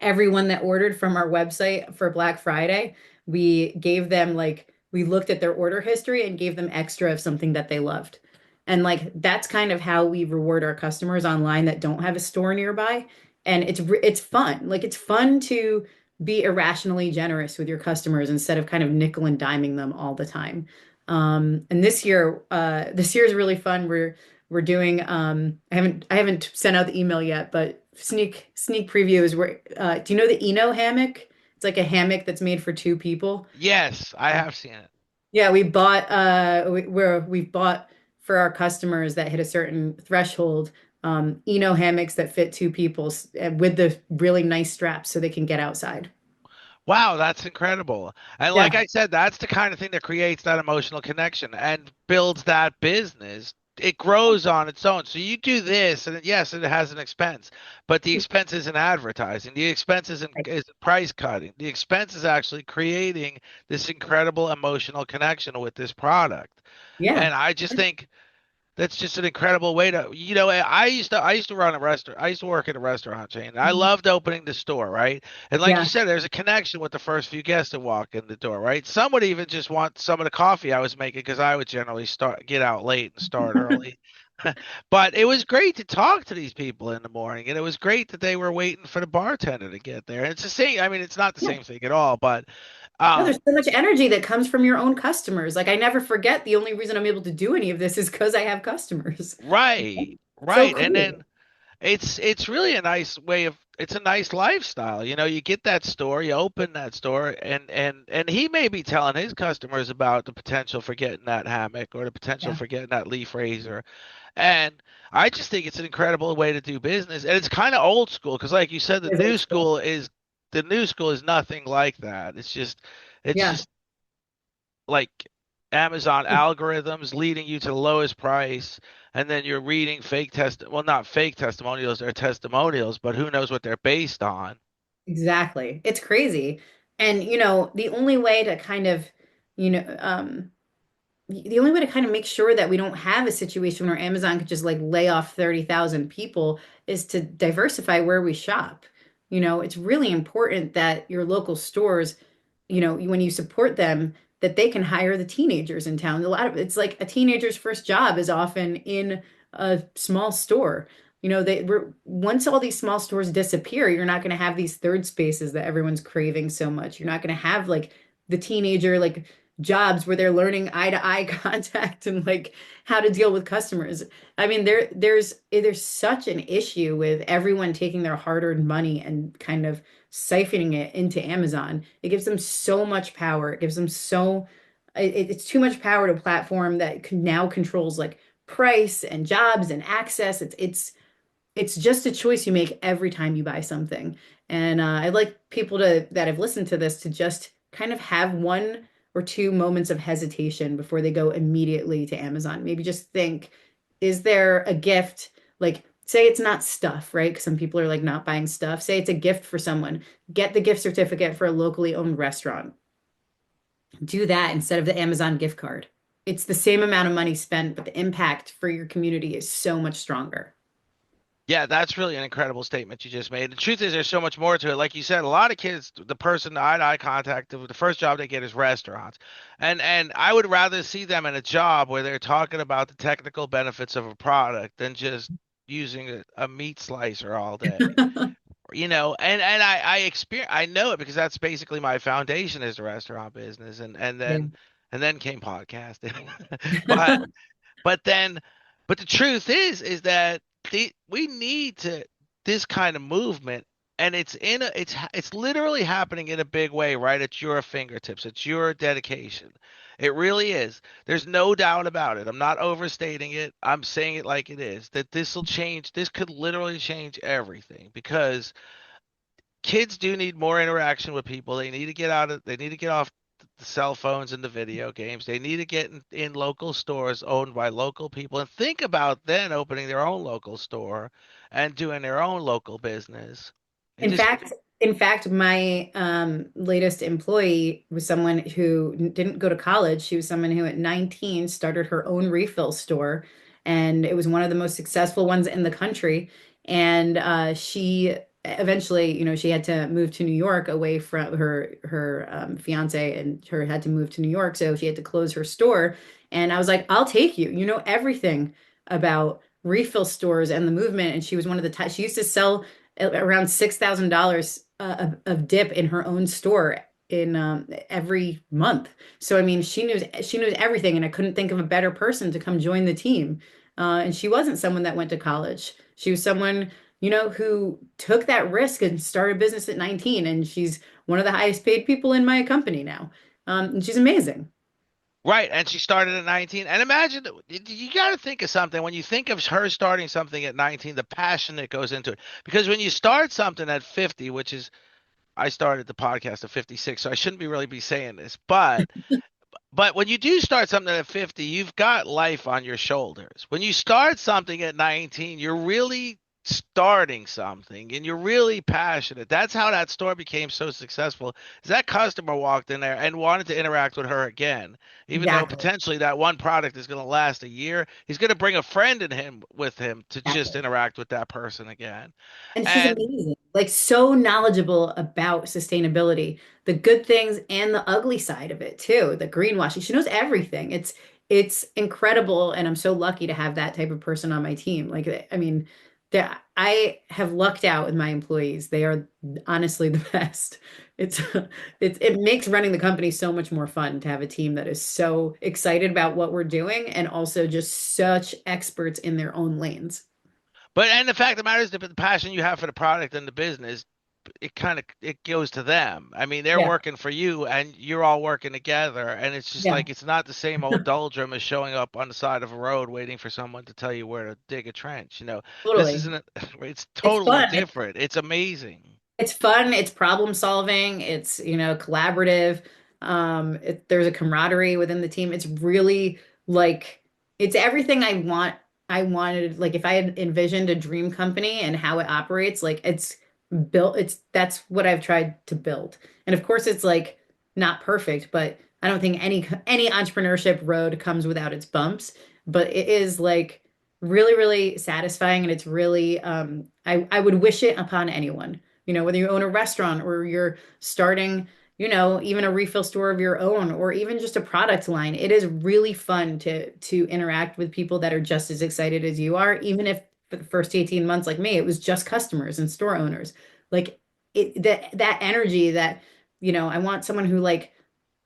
everyone that ordered from our website for Black Friday, we gave them like, we looked at their order history and gave them extra of something that they loved. And like, that's kind of how we reward our customers online that don't have a store nearby. And it's fun. Like, it's fun to be irrationally generous with your customers instead of kind of nickel and diming them all the time. And this year is really fun. We're doing I haven't sent out the email yet, but sneak preview is where do you know the Eno hammock? It's like a hammock that's made for two people. Yes, I have seen it. Yeah, we bought where we've bought for our customers that hit a certain threshold, Eno hammocks that fit two people with the really nice straps so they can get outside. Wow, that's incredible. And like Yeah, I said, that's the kind of thing that creates that emotional connection and builds that business. It grows on its own. So you do this, and yes, it has an expense, but the expense isn't advertising. The expense isn't price cutting. The expense is actually creating this incredible emotional connection with this product. yeah, And I just think that's just an incredible way to, I used to run a restaurant. I used to work at a restaurant chain. And I loved opening the store, right? And like you yeah. said, there's a connection with the first few guests that walk in the door, right? Some would even just want some of the coffee I was making because I would generally get out late and start early. But it was great to talk to these people in the morning, and it was great that they were waiting for the bartender to get there. And it's the same. I mean, it's not the Yeah. same thing at all, but No, there's um, so much energy that comes from your own customers. Like I never forget the only reason I'm able to do any of this is because I have customers. right, It's so right, and cool. then it's really a nice way of it's a nice lifestyle. You get that store, you open that store, and he may be telling his customers about the potential for getting that hammock or the potential Yeah. for getting that leaf razor. And I just think it's an incredible way to do business. And it's kind of old school because like you said, It's old school. the new school is nothing like that. It's Yeah. just like Amazon algorithms leading you to the lowest price, and then you're reading well, not fake testimonials, they're testimonials, but who knows what they're based on. Exactly. It's crazy. And the only way to kind of, you know, the only way to kind of make sure that we don't have a situation where Amazon could just like lay off 30,000 people is to diversify where we shop. It's really important that your local stores, when you support them, that they can hire the teenagers in town. A lot of it's like a teenager's first job is often in a small store. Once all these small stores disappear, you're not going to have these third spaces that everyone's craving so much. You're not going to have like the teenager like jobs where they're learning eye to eye contact and like how to deal with customers. I mean, there's such an issue with everyone taking their hard-earned money and kind of siphoning it into Amazon. It gives them so much power. It gives them it's too much power to a platform that now controls like price and jobs and access. It's just a choice you make every time you buy something. And I'd like people to that have listened to this to just kind of have one or two moments of hesitation before they go immediately to Amazon. Maybe just think, is there a gift? Like, say it's not stuff, right? Because some people are like not buying stuff. Say it's a gift for someone. Get the gift certificate for a locally owned restaurant. Do that instead of the Amazon gift card. It's the same amount of money spent, but the impact for your community is so much stronger. Yeah, that's really an incredible statement you just made. The truth is, there's so much more to it. Like you said, a lot of kids, the person eye-to-eye contact, the first job they get is restaurants, and I would rather see them in a job where they're talking about the technical benefits of a product than just using a meat slicer all day. And I experience, I know it because that's basically my foundation is the restaurant business, and Yeah. then came podcasting, but. But then, but the truth is that we need to this kind of movement, and it's literally happening in a big way right at your fingertips. It's your dedication. It really is. There's no doubt about it. I'm not overstating it. I'm saying it like it is. That this will change. This could literally change everything because kids do need more interaction with people. They need to get out of. They need to get off the cell phones and the video games. They need to get in local stores owned by local people and think about then opening their own local store and doing their own local business. It In just fact, in fact, my latest employee was someone who didn't go to college. She was someone who at 19 started her own refill store, and it was one of the most successful ones in the country. And she eventually, she had to move to New York away from her fiance, and her had to move to New York, so she had to close her store. And I was like, "I'll take you. You know everything about refill stores and the movement." And she was one of the she used to sell around $6,000 of dip in her own store in every month. So I mean, she knows everything, and I couldn't think of a better person to come join the team. And she wasn't someone that went to college. She was someone, who took that risk and started a business at 19, and she's one of the highest paid people in my company now. And she's amazing. right. And she started at 19. And imagine you got to think of something when you think of her starting something at 19, the passion that goes into it. Because when you start something at 50, which is I started the podcast at 56, so I shouldn't be really be saying this, but when you do start something at 50, you've got life on your shoulders. When you start something at 19, you're really starting something and you're really passionate. That's how that store became so successful. Is that customer walked in there and wanted to interact with her again, even though Exactly. potentially that one product is going to last a year. He's going to bring a friend in him with him to just Exactly. interact with that person again. And she's And amazing, like so knowledgeable about sustainability, the good things and the ugly side of it too, the greenwashing. She knows everything. It's incredible, and I'm so lucky to have that type of person on my team. Like, I mean, I have lucked out with my employees. They are honestly the best. It's it makes running the company so much more fun to have a team that is so excited about what we're doing and also just such experts in their own lanes. and the fact of the matter is the passion you have for the product and the business, it goes to them. I mean, they're Yeah. working for you and you're all working together, and it's just Yeah. like it's not the same old doldrum as showing up on the side of a road waiting for someone to tell you where to dig a trench. This Totally. isn't it's It's totally fun. different. It's amazing. It's fun, it's problem solving, it's, collaborative. There's a camaraderie within the team. It's really like it's everything I wanted, like if I had envisioned a dream company and how it operates, like it's built, that's what I've tried to build. And of course it's like not perfect, but I don't think any entrepreneurship road comes without its bumps, but it is like really, really satisfying, and it's really I would wish it upon anyone. Whether you own a restaurant or you're starting, even a refill store of your own or even just a product line. It is really fun to interact with people that are just as excited as you are, even if for the first 18 months, like me, it was just customers and store owners. Like that energy that, I want someone who like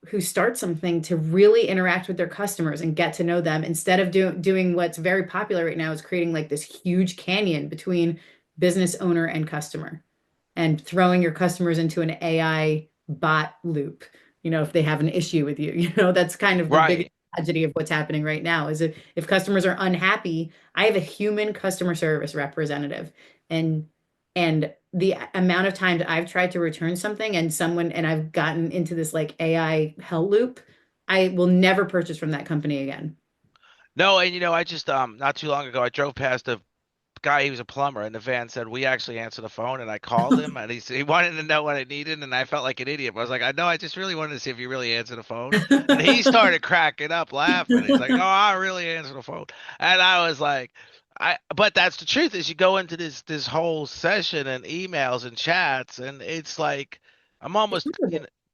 who start something to really interact with their customers and get to know them instead of doing what's very popular right now is creating like this huge canyon between business owner and customer and throwing your customers into an AI bot loop, if they have an issue with you. That's kind of the biggest Right. tragedy of what's happening right now is if customers are unhappy, I have a human customer service representative. And the amount of times I've tried to return something and I've gotten into this like AI hell loop, I will never purchase from that company again. No, and I just not too long ago I drove past a guy. He was a plumber, and the van said we actually answer the phone, and I called him, and he wanted to know what I needed, and I felt like an idiot. I was like, I know, I just really wanted to see if you really answer the phone, and he started cracking up laughing. He's like, no, I really answer the phone, and I was like, but that's the truth. Is you go into this whole session and emails and chats, and it's like I'm almost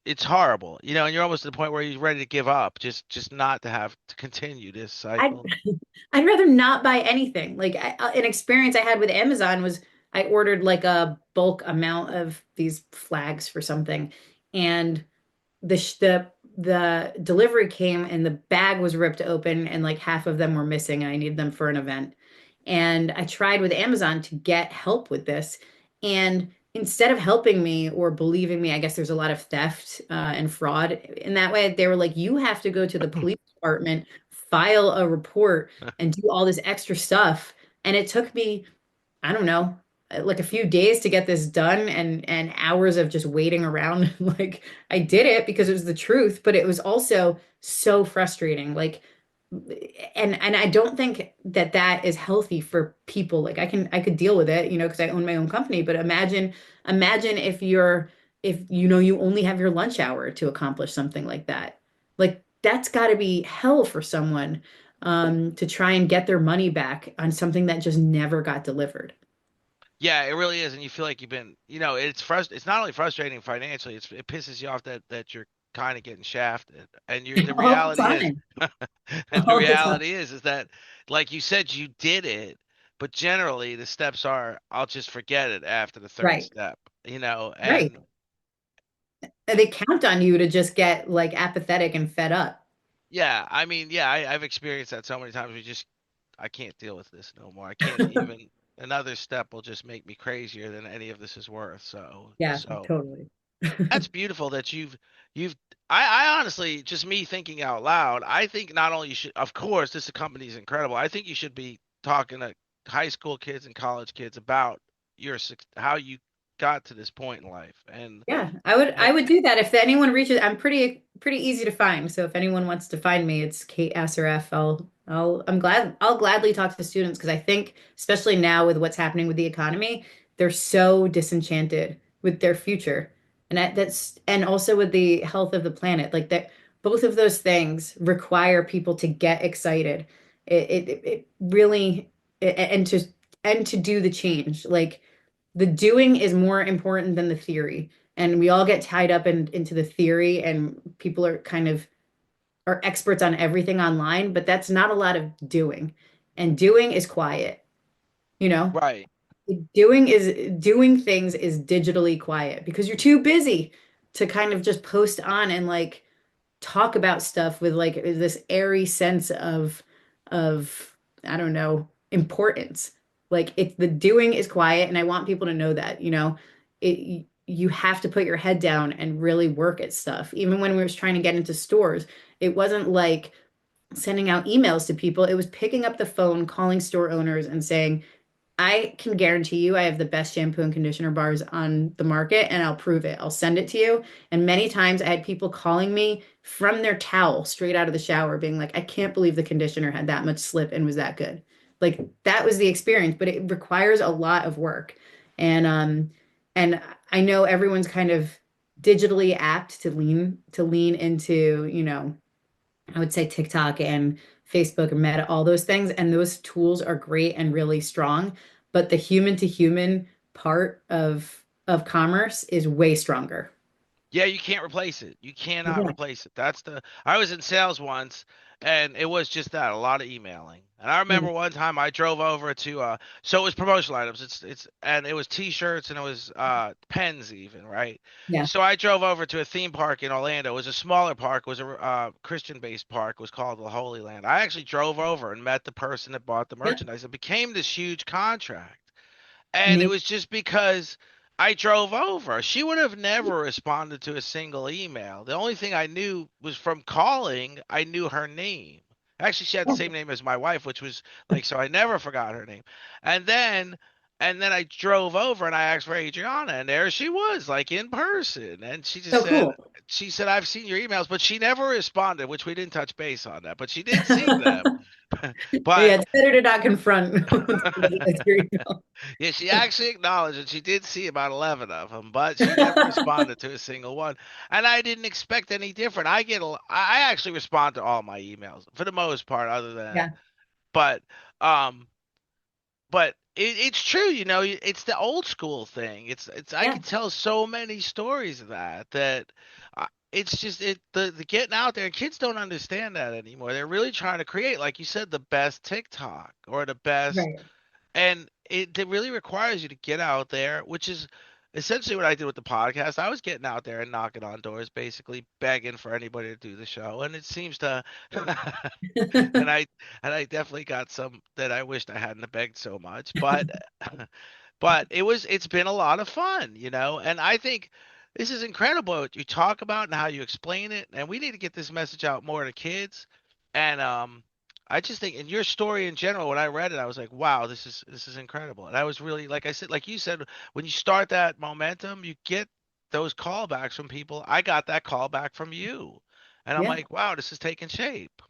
it's horrible, and you're almost to the point where you're ready to give up, just not to have to continue this I cycle. I'd rather not buy anything. Like an experience I had with Amazon was I ordered like a bulk amount of these flags for something, and the delivery came and the bag was ripped open and like half of them were missing and I needed them for an event. And I tried with Amazon to get help with this. And instead of helping me or believing me, I guess there's a lot of theft and fraud in that way. They were like, you have to go to the police department, file a report, and do all this extra stuff. And it took me, I don't know, like a few days to get this done and hours of just waiting around. Like I did it because it was the truth, but it was also so frustrating. Like and I don't think that that is healthy for people. Like I could deal with it, because I own my own company, but imagine if you only have your lunch hour to accomplish something like that. Like that's got to be hell for someone to try and get their money back on something that just never got delivered. Yeah, it really is, and you feel like you've been, It's not only frustrating financially; it pisses you off that you're kind of getting shafted, and the All the reality is, time. and the All the time. reality is that, like you said, you did it, but generally the steps are, I'll just forget it after the third Right. step, Right. and And they count on you to just get like apathetic and fed up. yeah, I mean, yeah, I've experienced that so many times. I can't deal with this no more. I can't even. Another step will just make me crazier than any of this is worth. So, Yeah, so. totally. That's beautiful that you've I honestly, just me thinking out loud, I think not only you should, of course this company is incredible. I think you should be talking to high school kids and college kids about how you got to this point in life. Yeah, I would do that if anyone reaches. I'm pretty easy to find. So if anyone wants to find me, it's Kate Assaraf. I'll gladly talk to the students because I think especially now with what's happening with the economy, they're so disenchanted with their future. And and also with the health of the planet. Like that both of those things require people to get excited. It really and to do the change. Like the doing is more important than the theory. And we all get tied up into the theory, and people are kind of are experts on everything online, but that's not a lot of doing. And doing is quiet, you know? Right. Doing things is digitally quiet because you're too busy to kind of just post on and like talk about stuff with like this airy sense of I don't know, importance. Like it's the doing is quiet and I want people to know that, you have to put your head down and really work at stuff. Even when we were trying to get into stores, it wasn't like sending out emails to people. It was picking up the phone, calling store owners and saying, I can guarantee you I have the best shampoo and conditioner bars on the market and I'll prove it. I'll send it to you. And many times I had people calling me from their towel straight out of the shower being like, I can't believe the conditioner had that much slip and was that good. Like that was the experience, but it requires a lot of work. And I know everyone's kind of digitally apt to lean into, I would say TikTok and Facebook and Meta, all those things. And those tools are great and really strong. But the human to human part of commerce is way stronger. Yeah, you can't replace it. You cannot Yeah. replace it. I was in sales once, and it was just that, a lot of emailing. And I Mm, remember one time I drove over to so it was promotional items. It's and it was T-shirts and it was pens even, right? yeah. So I drove over to a theme park in Orlando. It was a smaller park. It was a Christian-based park. It was called the Holy Land. I actually drove over and met the person that bought the Yeah. merchandise. It became this huge contract. And it Amazing. was just because I drove over. She would have never responded to a single email. The only thing I knew was from calling, I knew her name. Actually, she had the Yeah. same name as my wife, which was like, so I never forgot her name. And then, and then I drove over and I asked for Adriana, and there she was, like in person. And So cool. she said, I've seen your emails, but she never responded, which we didn't touch base on that, but she did see them. Yeah, But it's better to not confront it's your email. yeah, she actually acknowledged that she did see about 11 of them, but she never responded to a single one. And I didn't expect any different. I actually respond to all my emails for the most part, other than, Yeah, but, um, but it's true, it's the old school thing. I yeah, could tell so many stories of that, it's just the getting out there. Kids don't understand that anymore. They're really trying to create, like you said, the best TikTok or the best, right. and it really requires you to get out there, which is essentially what I did with the podcast. I was getting out there and knocking on doors, basically begging for anybody to do the show, and it seems to, and I definitely got some that I wished I hadn't begged so much, but but it's been a lot of fun, and I think this is incredible what you talk about and how you explain it, and we need to get this message out more to kids. And I just think in your story in general, when I read it, I was like, wow, this is incredible. And I was really, like I said, like you said, when you start that momentum, you get those callbacks from people. I got that callback from you. And I'm Yeah. like, wow, this is taking shape.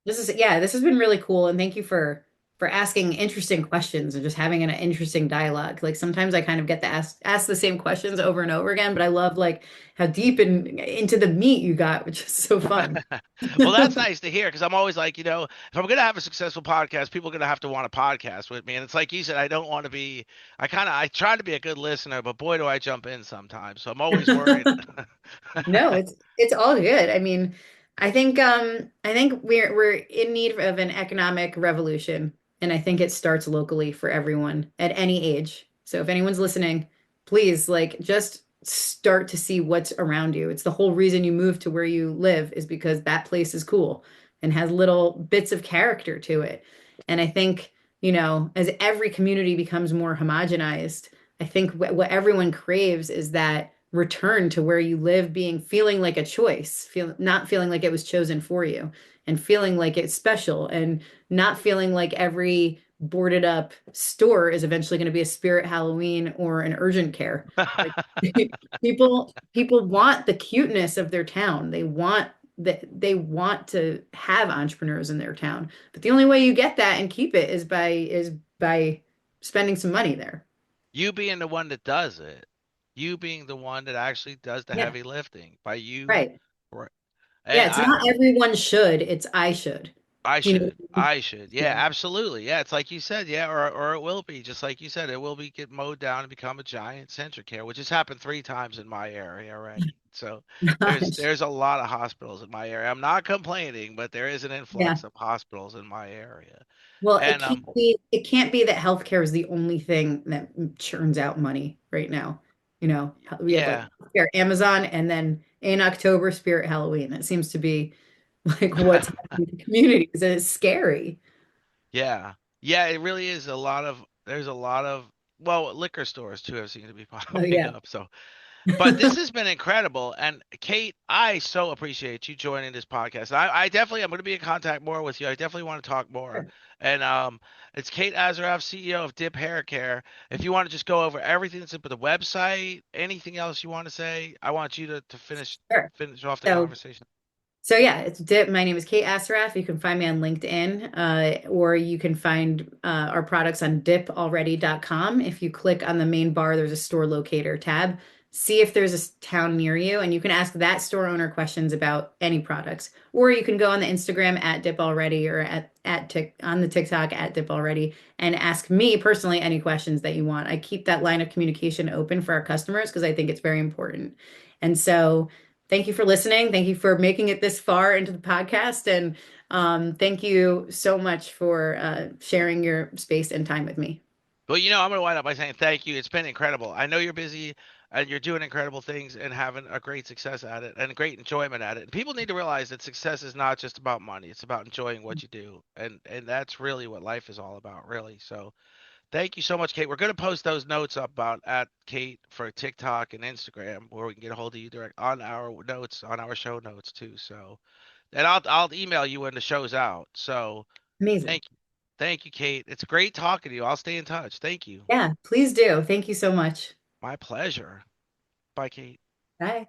This has been really cool, and thank you for asking interesting questions and just having an interesting dialogue. Like sometimes I kind of get to ask the same questions over and over again, but I love like how deep and into the meat you got, which is so fun. Well, that's nice to hear because I'm always like, if I'm gonna have a successful podcast, people are gonna have to want to podcast with me. And it's like you said, I don't want to be. I try to be a good listener, but boy, do I jump in sometimes. So I'm always worried. No, it's all good. I mean, I think we're in need of an economic revolution, and I think it starts locally for everyone at any age. So if anyone's listening, please like just start to see what's around you. It's the whole reason you move to where you live is because that place is cool and has little bits of character to it. And I think, as every community becomes more homogenized, I think what everyone craves is that return to where you live being feeling like a choice, not feeling like it was chosen for you, and feeling like it's special, and not feeling like every boarded up store is eventually going to be a Spirit Halloween or an urgent care. Like people want the cuteness of their town. They want to have entrepreneurs in their town. But the only way you get that and keep it is by spending some money there. You being the one that does it, you being the one that actually does the Yeah, heavy lifting by you. right. Right. Yeah, And it's not everyone should, it's I should. I You know, should. I should. Yeah, yeah. absolutely. Yeah, it's like you said. Yeah, or it will be just like you said. It will be get mowed down and become a giant central care, which has happened 3 times in my area already. So Gosh. there's a lot of hospitals in my area. I'm not complaining, but there is an Yeah. influx of hospitals in my area. Well, And it can't be that healthcare is the only thing that churns out money right now. We have like yeah. healthcare Amazon and then in October Spirit Halloween. That seems to be like what's happening in communities, and it's scary. Yeah. Yeah, it really is a lot of there's a lot of well, liquor stores too have seemed to be Oh popping yeah. up. So but this has been incredible. And Kate, I so appreciate you joining this podcast. I definitely I'm going to be in contact more with you. I definitely want to talk more. Sure. And it's Kate Assaraf, CEO of Dip Hair Care. If you want to just go over everything that's up at the website, anything else you want to say, I want you to Sure. finish off the So conversation. So yeah, it's Dip. My name is Kate Assaraf. You can find me on LinkedIn, or you can find our products on dipalready.com. If you click on the main bar, there's a store locator tab. See if there's a town near you, and you can ask that store owner questions about any products. Or you can go on the Instagram at Dip Already or on the TikTok at Dip Already and ask me personally any questions that you want. I keep that line of communication open for our customers because I think it's very important. And so thank you for listening. Thank you for making it this far into the podcast. And Thank you so much for sharing your space and time with me. Well, I'm going to wind up by saying thank you. It's been incredible. I know you're busy and you're doing incredible things and having a great success at it and great enjoyment at it. And people need to realize that success is not just about money. It's about enjoying what you do. And that's really what life is all about, really. So, thank you so much, Kate. We're going to post those notes up about at Kate for TikTok and Instagram where we can get a hold of you direct on our notes, on our show notes too. So, and I'll email you when the show's out. So, Amazing. thank you. Thank you, Kate. It's great talking to you. I'll stay in touch. Thank you. Yeah, please do. Thank you so much. My pleasure. Bye, Kate. Bye.